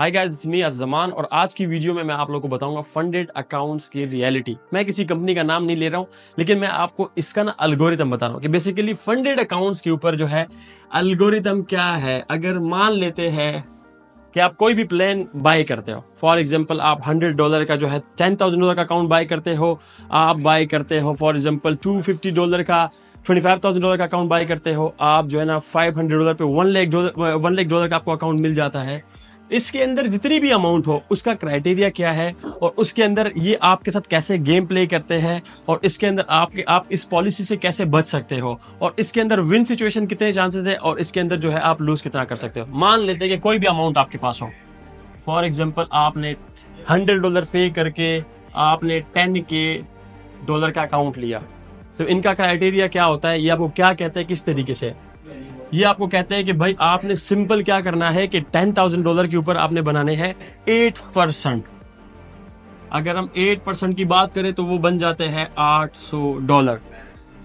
Hi guys, this मी अज़मान और आज की वीडियो में मैं आप लोगों को बताऊंगा फंडेड अकाउंट्स की रियलिटी। मैं किसी कंपनी का नाम नहीं ले रहा हूं, लेकिन मैं आपको इसका ना एल्गोरिथम बता रहा हूं कि बेसिकली फंडेड अकाउंट्स के ऊपर जो है एल्गोरिथम क्या है। अगर मान लेते हैं कि आप कोई भी प्लान बाय करते हो, फॉर एग्जांपल आप $100 का जो है $10,000 का अकाउंट बाय करते हो, आप बाय करते हो फॉर एग्जांपल $250 का $25,000 का अकाउंट बाय करते हो, आप जो है ना $500 पे $1 लाख का आपको अकाउंट मिल जाता है। इसके अंदर जितनी भी अमाउंट हो उसका क्राइटेरिया क्या है और उसके अंदर ये आपके साथ कैसे गेम प्ले करते हैं और इसके अंदर आप इस पॉलिसी से कैसे बच सकते हो और इसके अंदर विन सिचुएशन कितने चांसेस है और इसके अंदर जो है आप लूज कितना कर सकते हो। मान लेते हैं कि कोई भी अमाउंट आपके पास हो, फॉर एग्जांपल आपने $100 पे करके आपने $10K का अकाउंट लिया, तो इनका क्राइटेरिया क्या होता है, ये आपको क्या कहते हैं, किस तरीके से ये आपको कहते हैं कि भाई आपने सिंपल क्या करना है कि $10,000 के ऊपर आपने बनाने हैं 8%। अगर हम 8% की बात करें तो वो बन जाते हैं $800।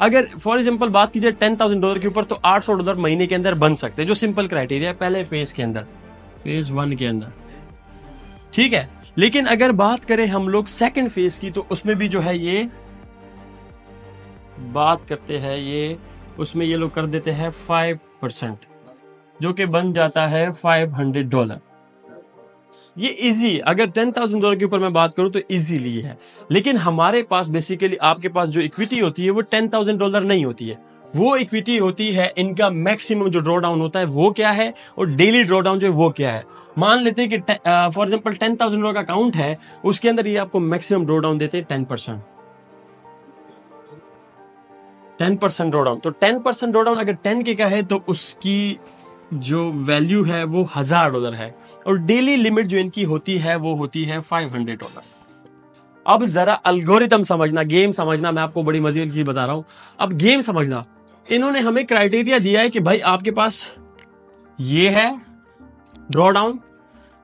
अगर फॉर एग्जांपल बात कीजिए $10,000 के ऊपर तो $800 महीने के अंदर बन सकते हैं, जो सिंपल क्राइटेरिया है पहले फेज के अंदर, फेज 1 के अंदर, ठीक है। लेकिन अगर बात करें हम लोग सेकंड फेज की तो उसमें भी जो है ये बात करते हैं, ये उसमें ये लोग कर देते हैं 5%, जो कि बन जाता है $500। ये इजी, अगर $10,000 के ऊपर मैं बात करूं तो इजीली है। लेकिन हमारे पास बेसिकली आपके पास जो इक्विटी होती है वो $10,000 नहीं होती है, वो इक्विटी होती है इनका मैक्सिमम जो ड्रॉ डाउन होता है वो क्या है और डेली ड्रॉ डाउन जो है वो क्या है। मान लेते हैं कि फॉर एग्जांपल $10,000 का अकाउंट है, उसके अंदर ये आपको मैक्सिमम ड्रॉ डाउन देते हैं 10%। 10% ड्रॉ डाउन, तो 10% ड्रॉ डाउन अगर 10K का है तो उसकी जो वैल्यू है वो $1,000 है और डेली लिमिट जो इनकी होती है वो होती है $500। अब जरा एल्गोरिथम समझना, गेम समझना, मैं आपको बड़ी मजे की चीज बता रहा हूं। अब गेम समझना, इन्होंने हमें क्राइटेरिया दिया है कि भाई आपके पास ये है ड्रॉ डाउन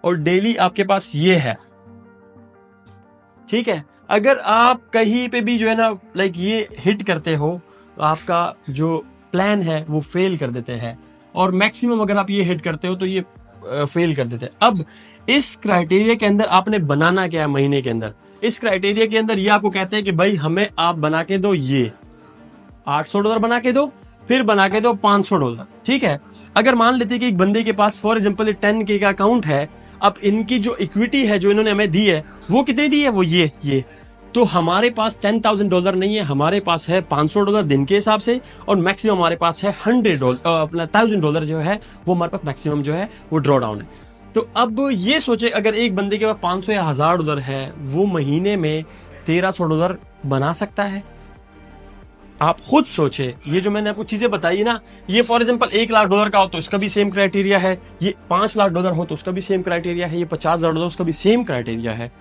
और डेली आपके पास ये है, ठीक है। अगर आप कहीं पे भी जो है ना लाइक ये हिट करते हो तो आपका जो प्लान है वो फेल कर देते हैं और मैक्सिमम अगर आप ये हिट करते हो तो ये फेल कर देते हैं। अब इस क्राइटेरिया के अंदर आपने बनाना क्या है महीने के अंदर, इस क्राइटेरिया के अंदर ये आपको कहते हैं कि भाई हमें आप बना के दो, ये $800 बना के दो, फिर बना के दो $500, ठीक है। अगर मान लेते कि एक बंदे के पास फॉर एग्जांपल 10K का अकाउंट है, अब इनकी जो इक्विटी है जो इन्होंने हमें दी है वो कितनी दी है, वो ये तो हमारे पास $10,000 नहीं है, हमारे पास है $500 दिन के हिसाब से और मैक्सिमम हमारे पास है अपना $1,000 जो है वो हमारे पास मैक्सिमम जो है वो ड्रॉ डाउन है। तो अब ये सोचे अगर एक बंदे के पास $500 या $1,000 है, वो महीने में $1,300 बना सकता है। आप खुद सोचे, ये जो मैंने आपको चीजें बताई ना, ये फॉर एग्जांपल $1 लाख का हो तो इसका भी सेम क्राइटेरिया है, ये $5 लाख हो तो उसका भी सेम क्राइटेरिया है, ये $50,000 उसका भी सेम क्राइटेरिया है।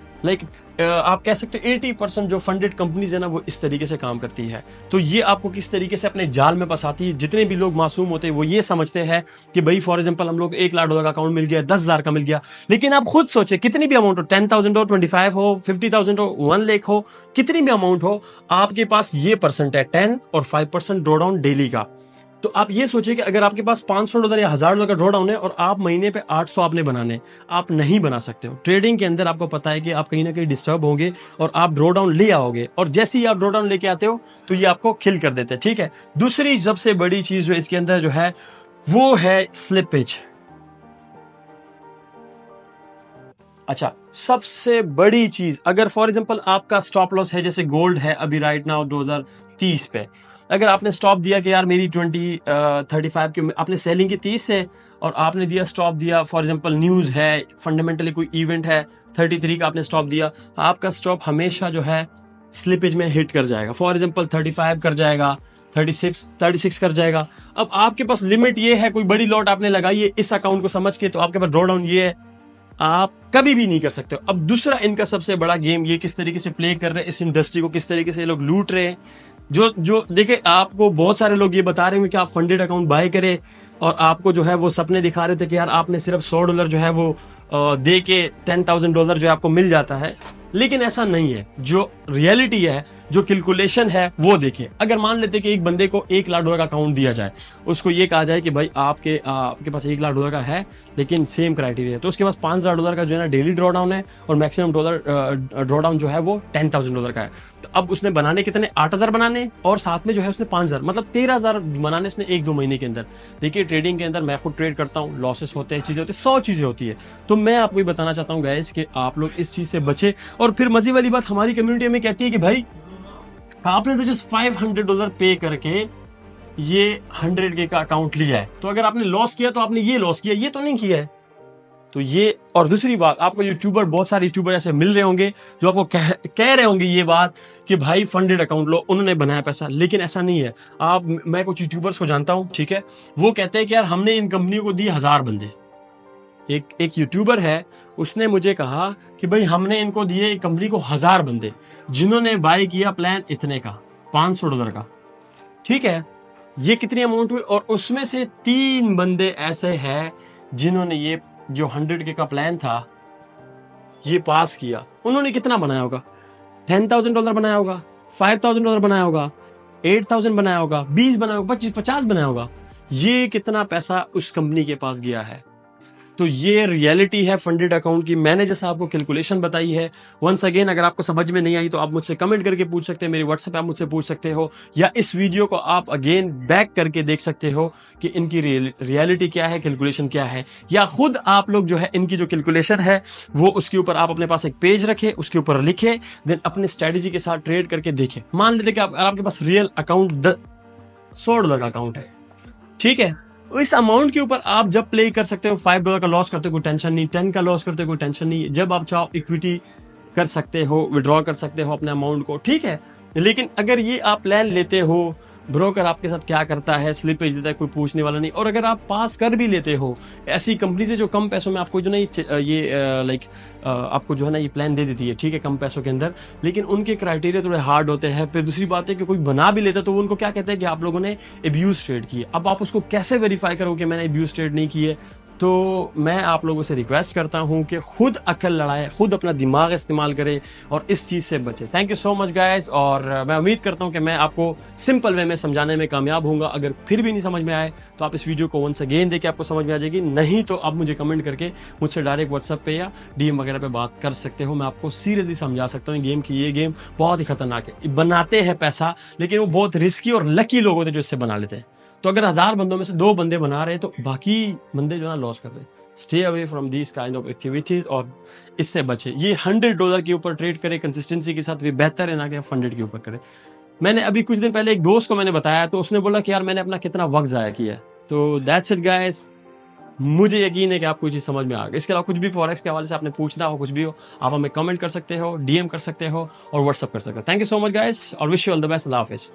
आप कह सकते हो 80% जो फंडेड कंपनीज है ना वो इस तरीके से काम करती है। तो ये आपको किस तरीके से अपने जाल में फंसाती है। जितने भी लोग मासूम होते हैं वो ये समझते हैं कि भाई फॉर एग्जांपल हम लोग $1 लाख का अकाउंट मिल गया, 10,000 का मिल गया, लेकिन आप खुद सोचे कितनी भी अमाउंट हो, 10,000 हो, 25 हो, 50,000 हो, 1 लाख हो, कितनी भी अमाउंट हो, आपके पास ये परसेंट है 10 और 5% ड्रॉ डाउन डेली का। तो आप ये सोचिए कि अगर आपके पास $500 या $1,000 का ड्रॉ डाउन है और आप महीने पे 800 आपने बनाने, आप नहीं बना सकते हो। ट्रेडिंग के अंदर आपको पता है कि आप कहीं ना कहीं डिस्टर्ब होंगे और आप ड्रॉ डाउन ले आओगे और जैसे ही आप ड्रॉ डाउन लेके आते हो तो ये आपको किल कर देते हैं, ठीक है। दूसरी सबसे बड़ी चीज जो इसके अंदर जो है वो है स्लिपेज। अच्छा, सबसे बड़ी चीज, अगर फॉर एग्जांपल आपका स्टॉप लॉस है, जैसे गोल्ड है अभी राइट नाउ 2030 पे, अगर आपने स्टॉप दिया कि यार मेरी 35 की आपने सेलिंग की 30 से और आपने दिया स्टॉप दिया, फॉर एग्जांपल न्यूज है, फंडामेंटली कोई इवेंट है, 33 का आपने स्टॉप दिया, आपका स्टॉप हमेशा जो है स्लिपेज में हिट कर जाएगा। फॉर एग्जांपल 35 कर जाएगा, 36 कर जाएगा। अब आपके पास लिमिट ये है, कोई बड़ी लॉट आपने लगाई है इस अकाउंट को समझ के, तो आपके पास ड्रॉ डाउन ये है, आप कभी भी नहीं कर सकते हो। अब दूसरा इनका सबसे बड़ा गेम, ये किस तरीके से प्ले कर रहे हैं, इस इंडस्ट्री को किस तरीके से ये लोग लूट रहे हैं। जो देखे, आपको बहुत सारे लोग ये बता रहे हैं कि आप फंडेड अकाउंट बाय करें और आपको जो है वो सपने दिखा रहे थे कि यार आपने सिर्फ $100 जो है वो दे के $10,000 जो है आपको मिल जाता है, लेकिन ऐसा नहीं है। जो रियलिटी है जो कैलकुलेशन है वो देखें। अगर मान लेते कि एक बंदे को $1 लाख का अकाउंट दिया जाए, उसको ये कहा जाए कि भाई आपके पास $1 लाख का है लेकिन सेम क्राइटेरिया है, तो उसके पास $5,000 का जो है ना डेली ड्रॉ डाउन है और मैक्सिमम ड्रॉ डाउन जो है वो $10,000 का है। तो अब उसने बनाने कितने, 8,000 बनाने और साथ में जो है उसने 5,000 मतलब 13,000 बनाने उसने 1-2 महीने के अंदर। देखिए ट्रेडिंग के अंदर मैं खुद ट्रेड करता हूँ, लॉसेस होते हैं, चीजें होती है, 100 चीजें होती है। तो मैं आपको ये बताना चाहता हूँ गाइस कि आप लोग इस चीज से बचे। और फिर मजे वाली बात हमारी कम्युनिटी में कहती है कि भाई आपने तो जस्ट $500 पे करके ये 100K का अकाउंट लिया है, तो अगर आपने लॉस किया तो आपने ये लॉस किया, ये तो नहीं किया है। तो ये, और दूसरी बात, आपको यूट्यूबर, बहुत सारे यूट्यूबर ऐसे मिल रहे होंगे जो आपको कह रहे होंगे ये बात कि भाई फंडेड अकाउंट लो, उन्होंने बनाया पैसा, लेकिन ऐसा नहीं है। मैं कुछ यूट्यूबर्स को जानता हूं, ठीक है, वो कहते हैं कि यार हमने इन कंपनियों को दिए 1000 बंदे। एक यूट्यूबर है, उसने मुझे कहा कि भाई हमने इनको दिए एक कंपनी को 1000 बंदे, जिन्होंने बाय किया प्लान इतने का, $500 का, ठीक है, ये कितनी अमाउंट हुई। और उसमें से 3 बंदे ऐसे हैं जिन्होंने ये जो 100K का प्लान था ये पास किया। उन्होंने कितना बनाया होगा, $10,000 बनाया होगा, $5,000 बनाया होगा, 8,000 बनाया होगा, 20 बनाया होगा, 25-50 बनाया होगा। ये कितना पैसा उस कंपनी के पास गया है। तो ये रियलिटी है फंडेड अकाउंट की। मैंने जैसा आपको कैलकुलेशन बताई है, वंस अगेन अगर आपको समझ में नहीं आई तो आप मुझसे कमेंट करके पूछ सकते हैं, मेरी व्हाट्सएप आप मुझसे पूछ सकते हो, या इस वीडियो को आप अगेन बैक करके देख सकते हो कि इनकी रियलिटी क्या है, कैलकुलेशन क्या है, या खुद आप लोग जो है इनकी जो कैलकुलेशन है वो उसके ऊपर आप अपने पास एक पेज रखे, उसके ऊपर लिखे, देन अपने स्ट्रेटेजी के साथ ट्रेड करके देखें। मान लेते कि आपके पास रियल अकाउंट $100 का अकाउंट है, ठीक है, इस अमाउंट के ऊपर आप जब प्ले कर सकते हो, $5 का लॉस करते हो कोई टेंशन नहीं, 10 का लॉस करते हो कोई टेंशन नहीं, जब आप चाहो इक्विटी कर सकते हो, विड्रॉ कर सकते हो अपने अमाउंट को, ठीक है। लेकिन अगर ये आप प्लान लेते हो, ब्रोकर आपके साथ क्या करता है, स्लिपेज देता है, कोई पूछने वाला नहीं। और अगर आप पास कर भी लेते हो ऐसी कंपनी से जो कम पैसों में आपको जो नहीं ये आपको जो है ना ये प्लान दे देती है, ठीक है, कम पैसों के अंदर, लेकिन उनके क्राइटेरिया थोड़े हार्ड होते हैं। फिर दूसरी बात है कि कोई बना भी लेता तो वो उनको क्या कहते हैं कि आप लोगों ने एब्यूज ट्रेड किए। अब आप उसको कैसे वेरीफाई करो कि मैंने एब्यूज ट्रेड नहीं किए। तो मैं आप लोगों से रिक्वेस्ट करता हूं कि खुद अकल लड़ाए, खुद अपना दिमाग इस्तेमाल करें और इस चीज से बचे। Thank you so much guys, और मैं उम्मीद करता हूं कि मैं आपको सिंपल वे में समझाने में कामयाब होऊंगा। अगर फिर भी नहीं समझ में आए तो आप इस वीडियो को वंस अगेन देख के आपको समझ में आ जाएगी, नहीं तो आप मुझे कमेंट करके मुझसे डायरेक्ट व्हाट्सएप पे या डीएम वगैरह पे बात कर सकते हो। मैं आपको सीरियसली समझा सकता हूँ गेम की, ये गेम बहुत ही खतरनाक है। बनाते हैं पैसा, लेकिन वो बहुत रिस्की और लकी लोग होते हैं जो इससे बना लेते हैं। तो अगर 1000 बंदों में से 2 बंदे बना रहे हैं तो बाकी बंदे जो ना लॉस कर रहे हैं। Stay away from this kind of activities और इससे बचे। ये $100 के ऊपर ट्रेड करे कंसिस्टेंसी के साथ, भी बेहतर है ना कि 100 के ऊपर करे। मैंने अभी कुछ दिन पहले एक दोस्त को मैंने बताया तो उसने बोला कि यार मैंने अपना कितना वक्त जाया किया। तो दैट्स इट गाइस, मुझे यकीन है कि आपको चीज समझ में आ गई। इसके अलावा कुछ भी फॉरेक्स के हवाले से आपने पूछना हो, कुछ भी हो, आप हमें कमेंट कर सकते हो, डीएम कर सकते हो और व्हाट्सअप कर सकते हो। Thank you so much guys और wish you all the best. Allah Hafiz.